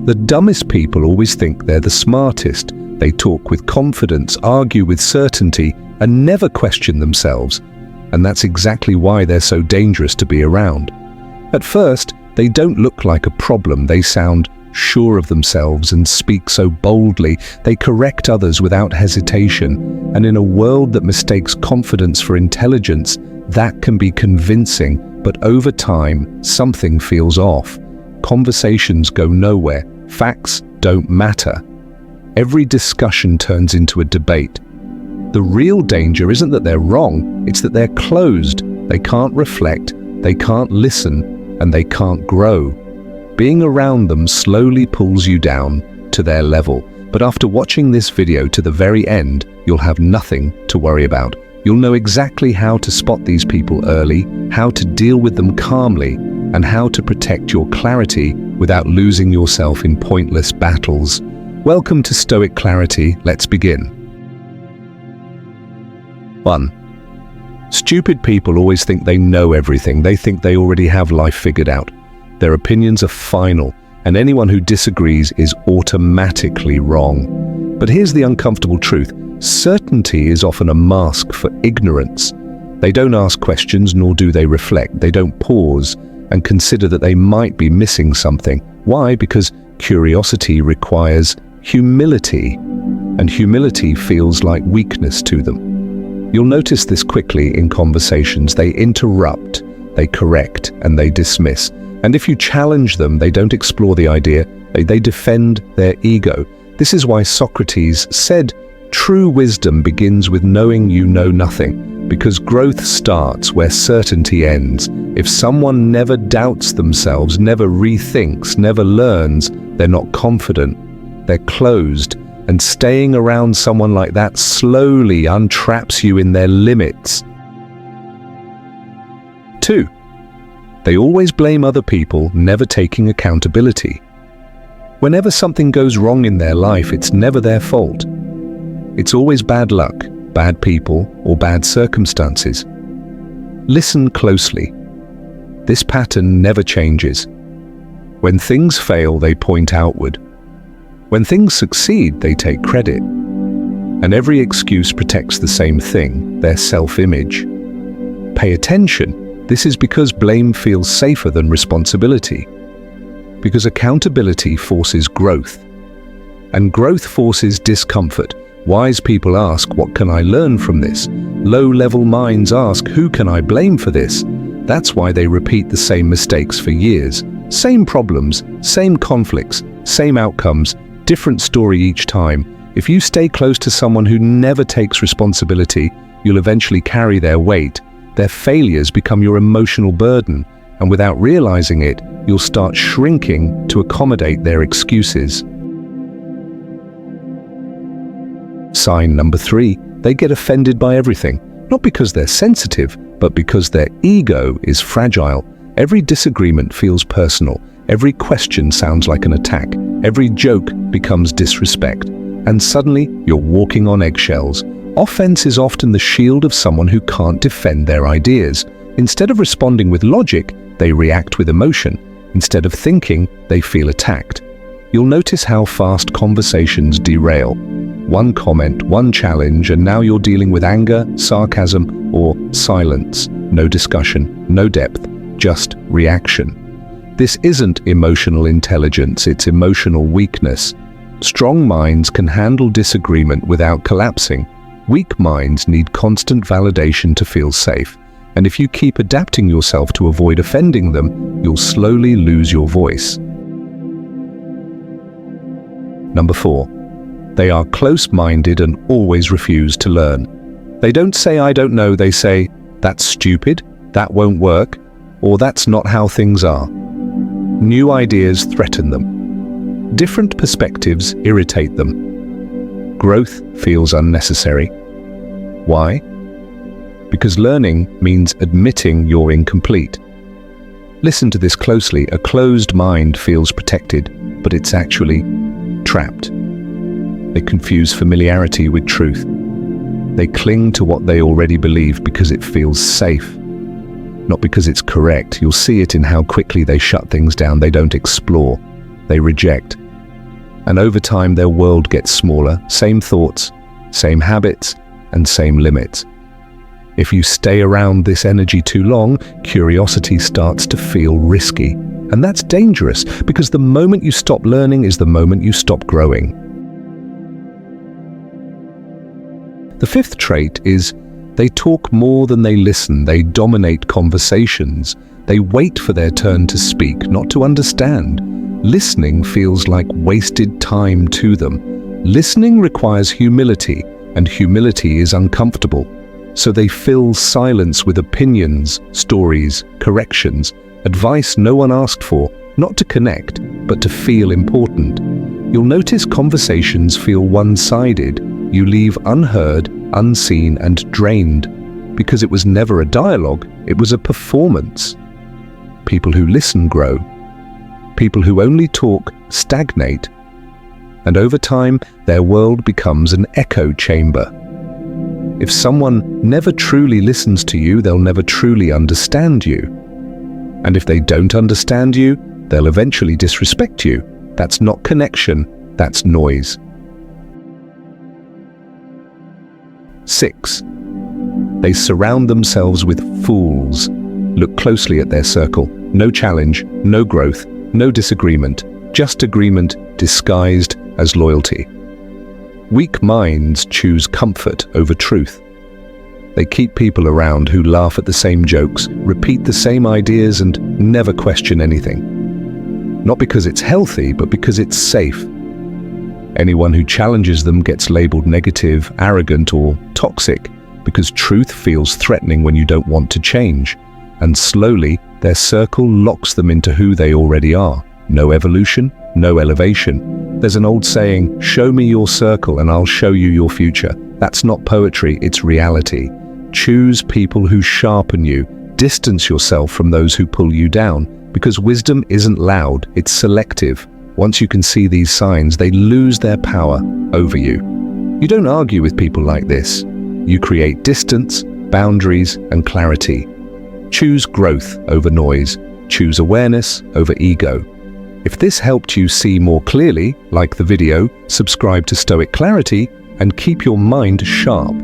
The dumbest people always think they're the smartest. They talk with confidence, argue with certainty, and never question themselves. And that's exactly why they're so dangerous to be around. At first, they don't look like a problem. They sound sure of themselves and speak so boldly. They correct others without hesitation. And in a world that mistakes confidence for intelligence, that can be convincing, but over time, something feels off. Conversations go nowhere. Facts don't matter. Every discussion turns into a debate. The real danger isn't that they're wrong, it's that they're closed. They can't reflect, they can't listen, and they can't grow. Being around them slowly pulls you down to their level. But after watching this video to the very end, you'll have nothing to worry about. You'll know exactly how to spot these people early, how to deal with them calmly, and how to protect your clarity without losing yourself in pointless battles. Welcome to Stoic Clarity. Let's begin. 1. Stupid people always think they know everything. They think they already have life figured out. Their opinions are final, and anyone who disagrees is automatically wrong. But here's the uncomfortable truth. Certainty is often a mask for ignorance. They don't ask questions, nor do they reflect. They don't pause and consider that they might be missing something. Why? Because curiosity requires humility, and humility feels like weakness to them. You'll notice this quickly in conversations. They interrupt, they correct, and they dismiss. And if you challenge them, they don't explore the idea, they defend their ego. This is why Socrates said, "True wisdom begins with knowing you know nothing," because growth starts where certainty ends. If someone never doubts themselves, never rethinks, never learns, they're not confident, they're closed. And staying around someone like that slowly untraps you in their limits. 2. They always blame other people, never taking accountability. Whenever something goes wrong in their life, it's never their fault. It's always bad luck, bad people, or bad circumstances. Listen closely. This pattern never changes. When things fail, they point outward. When things succeed, they take credit. And every excuse protects the same thing, their self-image. Pay attention. This is because blame feels safer than responsibility. Because accountability forces growth. And growth forces discomfort. Wise people ask, what can I learn from this? Low-level minds ask, who can I blame for this? That's why they repeat the same mistakes for years. Same problems, same conflicts, same outcomes, different story each time. If you stay close to someone who never takes responsibility, you'll eventually carry their weight. Their failures become your emotional burden, and without realizing it, you'll start shrinking to accommodate their excuses. Sign number 3, they get offended by everything, not because they're sensitive, but because their ego is fragile. Every disagreement feels personal. Every question sounds like an attack. Every joke becomes disrespect. And suddenly, you're walking on eggshells. Offense is often the shield of someone who can't defend their ideas. Instead of responding with logic, they react with emotion. Instead of thinking, they feel attacked. You'll notice how fast conversations derail. One comment, one challenge, and now you're dealing with anger, sarcasm, or silence. No discussion, no depth, just reaction. This isn't emotional intelligence, it's emotional weakness. Strong minds can handle disagreement without collapsing. Weak minds need constant validation to feel safe. And if you keep adapting yourself to avoid offending them, you'll slowly lose your voice. Number 4. They are close-minded and always refuse to learn. They don't say, "I don't know," they say, "That's stupid, that won't work," or "That's not how things are." New ideas threaten them. Different perspectives irritate them. Growth feels unnecessary. Why? Because learning means admitting you're incomplete. Listen to this closely. A closed mind feels protected, but it's actually trapped. They confuse familiarity with truth. They cling to what they already believe because it feels safe, not because it's correct. You'll see it in how quickly they shut things down. They don't explore. They reject. And over time, their world gets smaller, same thoughts, same habits, and same limits. If you stay around this energy too long, curiosity starts to feel risky. And that's dangerous, because the moment you stop learning is the moment you stop growing. The fifth trait is they talk more than they listen. They dominate conversations. They wait for their turn to speak, not to understand. Listening feels like wasted time to them. Listening requires humility, and humility is uncomfortable. So they fill silence with opinions, stories, corrections, advice no one asked for, not to connect, but to feel important. You'll notice conversations feel one-sided. You leave unheard, unseen, and drained, because it was never a dialogue, it was a performance. People who listen grow. People who only talk stagnate. And over time, their world becomes an echo chamber. If someone never truly listens to you, they'll never truly understand you. And if they don't understand you, they'll eventually disrespect you. That's not connection, that's noise. 6. They surround themselves with fools. Look closely at their circle. No challenge, no growth, no disagreement, just agreement disguised as loyalty. Weak minds choose comfort over truth. They keep people around who laugh at the same jokes, repeat the same ideas, and never question anything. Not because it's healthy, but because it's safe. Anyone who challenges them gets labeled negative, arrogant, or toxic, because truth feels threatening when you don't want to change. And slowly, their circle locks them into who they already are. No evolution, no elevation. There's an old saying, show me your circle and I'll show you your future. That's not poetry, it's reality. Choose people who sharpen you. Distance yourself from those who pull you down, because wisdom isn't loud, it's selective. Once you can see these signs, they lose their power over you. You don't argue with people like this. You create distance, boundaries, and clarity. Choose growth over noise. Choose awareness over ego. If this helped you see more clearly, like the video, subscribe to Stoic Clarity, and keep your mind sharp.